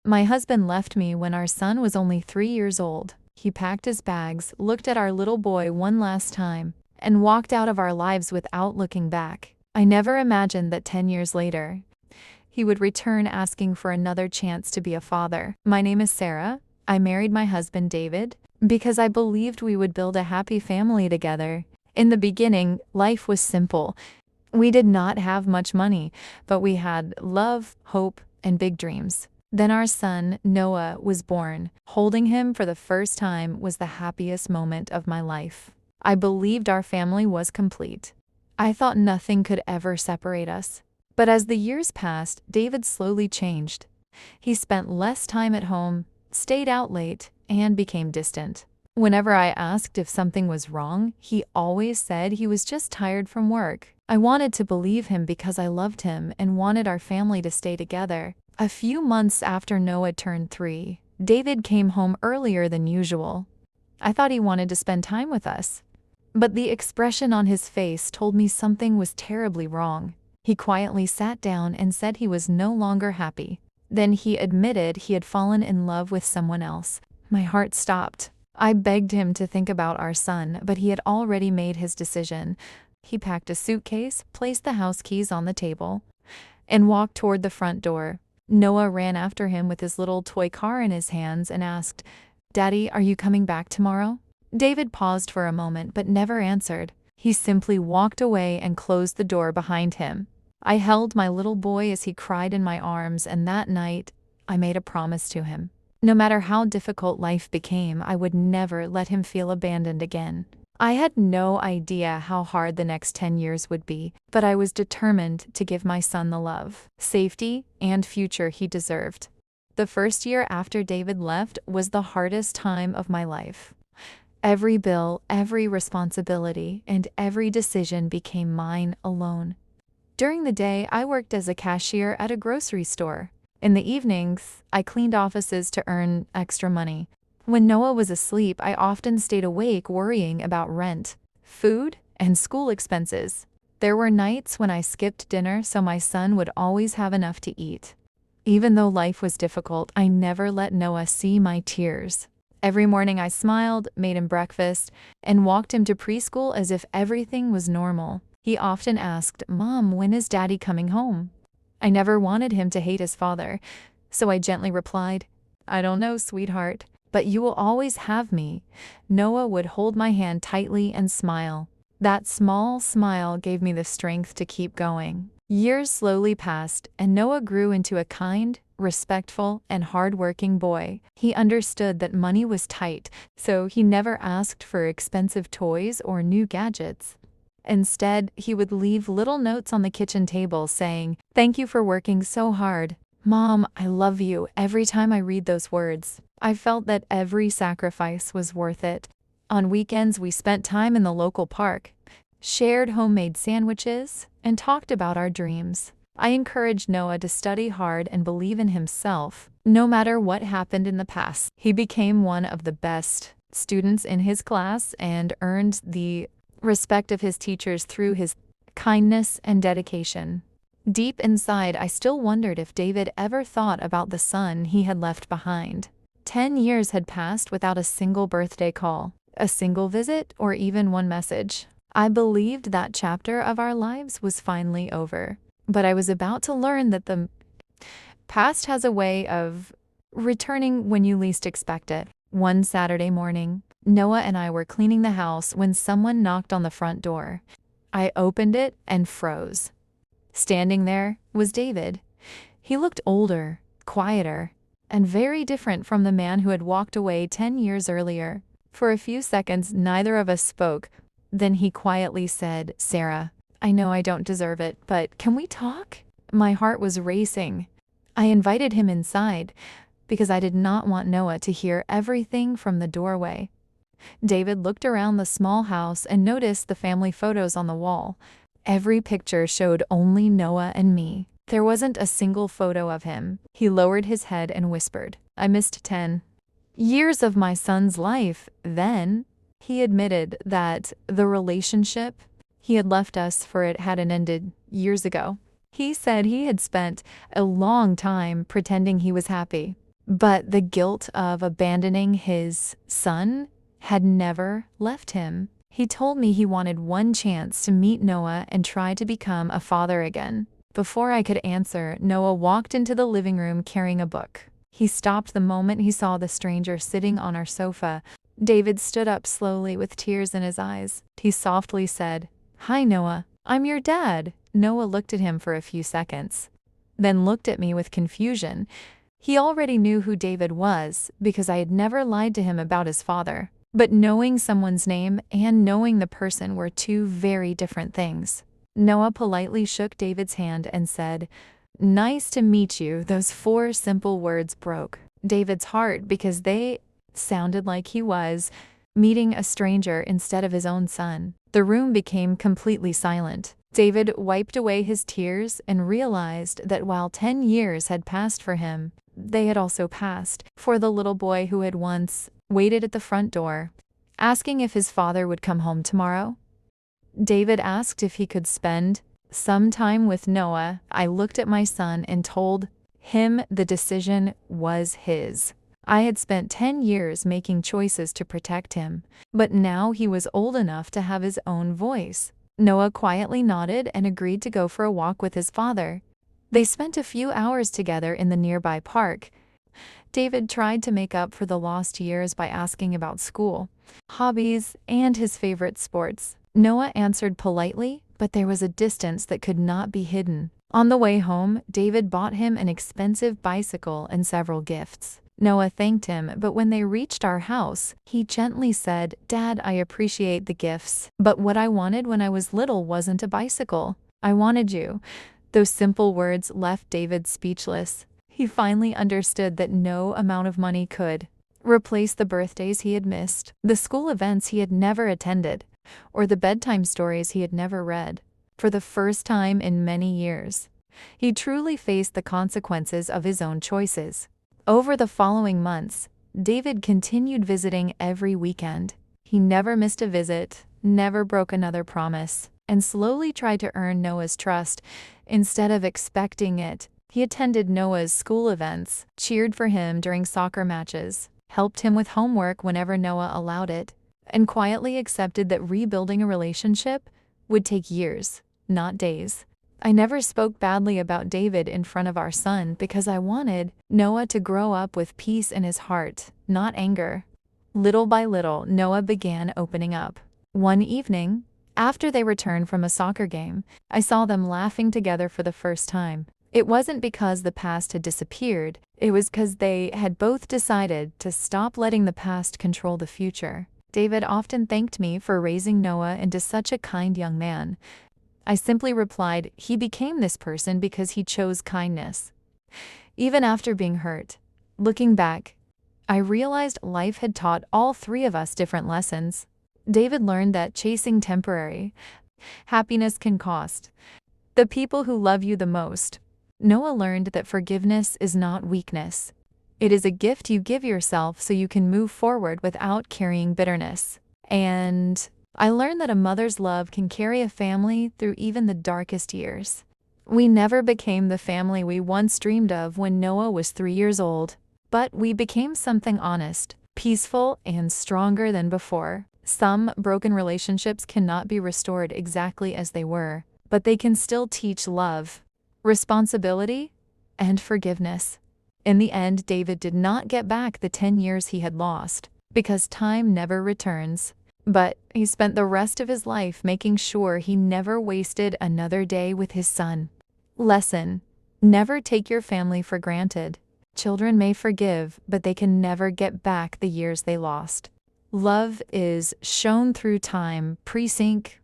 My husband left me when our son was only 3 years old. He packed his bags, looked at our little boy one last time, and walked out of our lives without looking back. I never imagined that 10 years later, he would return asking for another chance to be a father. My name is Sarah. I married my husband David because I believed we would build a happy family together. In the beginning, life was simple. We did not have much money, but we had love, hope, and big dreams. Then our son, Noah, was born. Holding him for the first time was the happiest moment of my life. I believed our family was complete. I thought nothing could ever separate us. But as the years passed, David slowly changed. He spent less time at home, stayed out late, and became distant. Whenever I asked if something was wrong, he always said he was just tired from work. I wanted to believe him because I loved him and wanted our family to stay together. A few months after Noah turned 3, David came home earlier than usual. I thought he wanted to spend time with us. But the expression on his face told me something was terribly wrong. He quietly sat down and said he was no longer happy. Then he admitted he had fallen in love with someone else. My heart stopped. I begged him to think about our son, but he had already made his decision. He packed a suitcase, placed the house keys on the table, and walked toward the front door. Noah ran after him with his little toy car in his hands and asked, "Daddy, are you coming back tomorrow?" David paused for a moment but never answered. He simply walked away and closed the door behind him. I held my little boy as he cried in my arms, and that night, I made a promise to him. No matter how difficult life became, I would never let him feel abandoned again. I had no idea how hard the next 10 years would be, but I was determined to give my son the love, safety, and future he deserved. The first year after David left was the hardest time of my life. Every bill, every responsibility, and every decision became mine alone. During the day, I worked as a cashier at a grocery store. In the evenings, I cleaned offices to earn extra money. When Noah was asleep, I often stayed awake worrying about rent, food, and school expenses. There were nights when I skipped dinner so my son would always have enough to eat. Even though life was difficult, I never let Noah see my tears. Every morning I smiled, made him breakfast, and walked him to preschool as if everything was normal. He often asked, "Mom, when is Daddy coming home?" I never wanted him to hate his father, so I gently replied, "I don't know, sweetheart, but you will always have me." Noah would hold my hand tightly and smile. That small smile gave me the strength to keep going. Years slowly passed, and Noah grew into a kind, respectful, and hardworking boy. He understood that money was tight, so he never asked for expensive toys or new gadgets. Instead, he would leave little notes on the kitchen table saying, "Thank you for working so hard. Mom, I love you." Every time I read those words, I felt that every sacrifice was worth it. On weekends, we spent time in the local park, shared homemade sandwiches, and talked about our dreams. I encouraged Noah to study hard and believe in himself. No matter what happened in the past, he became one of the best students in his class and earned the respect of his teachers through his kindness and dedication. Deep inside, I still wondered if David ever thought about the son he had left behind. 10 years had passed without a single birthday call, a single visit, or even one message. I believed that chapter of our lives was finally over, but I was about to learn that the past has a way of returning when you least expect it. One Saturday morning, Noah and I were cleaning the house when someone knocked on the front door. I opened it and froze. Standing there was David. He looked older, quieter, and very different from the man who had walked away 10 years earlier. For a few seconds, neither of us spoke. Then he quietly said, "Sarah, I know I don't deserve it, but can we talk?" My heart was racing. I invited him inside because I did not want Noah to hear everything from the doorway. David looked around the small house and noticed the family photos on the wall. Every picture showed only Noah and me. There wasn't a single photo of him. He lowered his head and whispered, "I missed 10 years of my son's life." Then he admitted that the relationship he had left us for it hadn't ended years ago. He said he had spent a long time pretending he was happy, But the guilt of abandoning his son had never left him. He told me he wanted one chance to meet Noah and try to become a father again. Before I could answer, Noah walked into the living room carrying a book. He stopped the moment he saw the stranger sitting on our sofa. David stood up slowly with tears in his eyes. He softly said, "Hi, Noah. I'm your dad." Noah looked at him for a few seconds, then looked at me with confusion. He already knew who David was because I had never lied to him about his father. But knowing someone's name and knowing the person were two very different things. Noah politely shook David's hand and said, "Nice to meet you." Those four simple words broke David's heart because they sounded like he was meeting a stranger instead of his own son. The room became completely silent. David wiped away his tears and realized that while 10 years had passed for him, they had also passed for the little boy who had once waited at the front door, asking if his father would come home tomorrow. David asked if he could spend some time with Noah. I looked at my son and told him the decision was his. I had spent 10 years making choices to protect him, but now he was old enough to have his own voice. Noah quietly nodded and agreed to go for a walk with his father. They spent a few hours together in the nearby park. David tried to make up for the lost years by asking about school, hobbies, and his favorite sports. Noah answered politely, but there was a distance that could not be hidden. On the way home, David bought him an expensive bicycle and several gifts. Noah thanked him, but when they reached our house, he gently said, "Dad, I appreciate the gifts, but what I wanted when I was little wasn't a bicycle. I wanted you." Those simple words left David speechless. He finally understood that no amount of money could replace the birthdays he had missed, the school events he had never attended, or the bedtime stories he had never read. For the first time in many years, he truly faced the consequences of his own choices. Over the following months, David continued visiting every weekend. He never missed a visit, never broke another promise, and slowly tried to earn Noah's trust instead of expecting it. He attended Noah's school events, cheered for him during soccer matches, helped him with homework whenever Noah allowed it, and quietly accepted that rebuilding a relationship would take years, not days. I never spoke badly about David in front of our son because I wanted Noah to grow up with peace in his heart, not anger. Little by little, Noah began opening up. One evening, after they returned from a soccer game, I saw them laughing together for the first time. It wasn't because the past had disappeared, it was because they had both decided to stop letting the past control the future. David often thanked me for raising Noah into such a kind young man. I simply replied, he became this person because he chose kindness. Even after being hurt, looking back, I realized life had taught all three of us different lessons. David learned that chasing temporary happiness can cost the people who love you the most. Noah learned that forgiveness is not weakness. It is a gift you give yourself so you can move forward without carrying bitterness. And I learned that a mother's love can carry a family through even the darkest years. We never became the family we once dreamed of when Noah was 3 years old, but we became something honest, peaceful, and stronger than before. Some broken relationships cannot be restored exactly as they were, but they can still teach love, responsibility, and forgiveness. In the end, David did not get back the 10 years he had lost, because time never returns. But he spent the rest of his life making sure he never wasted another day with his son. Lesson: never take your family for granted. Children may forgive, but they can never get back the years they lost. Love is shown through time, precinct,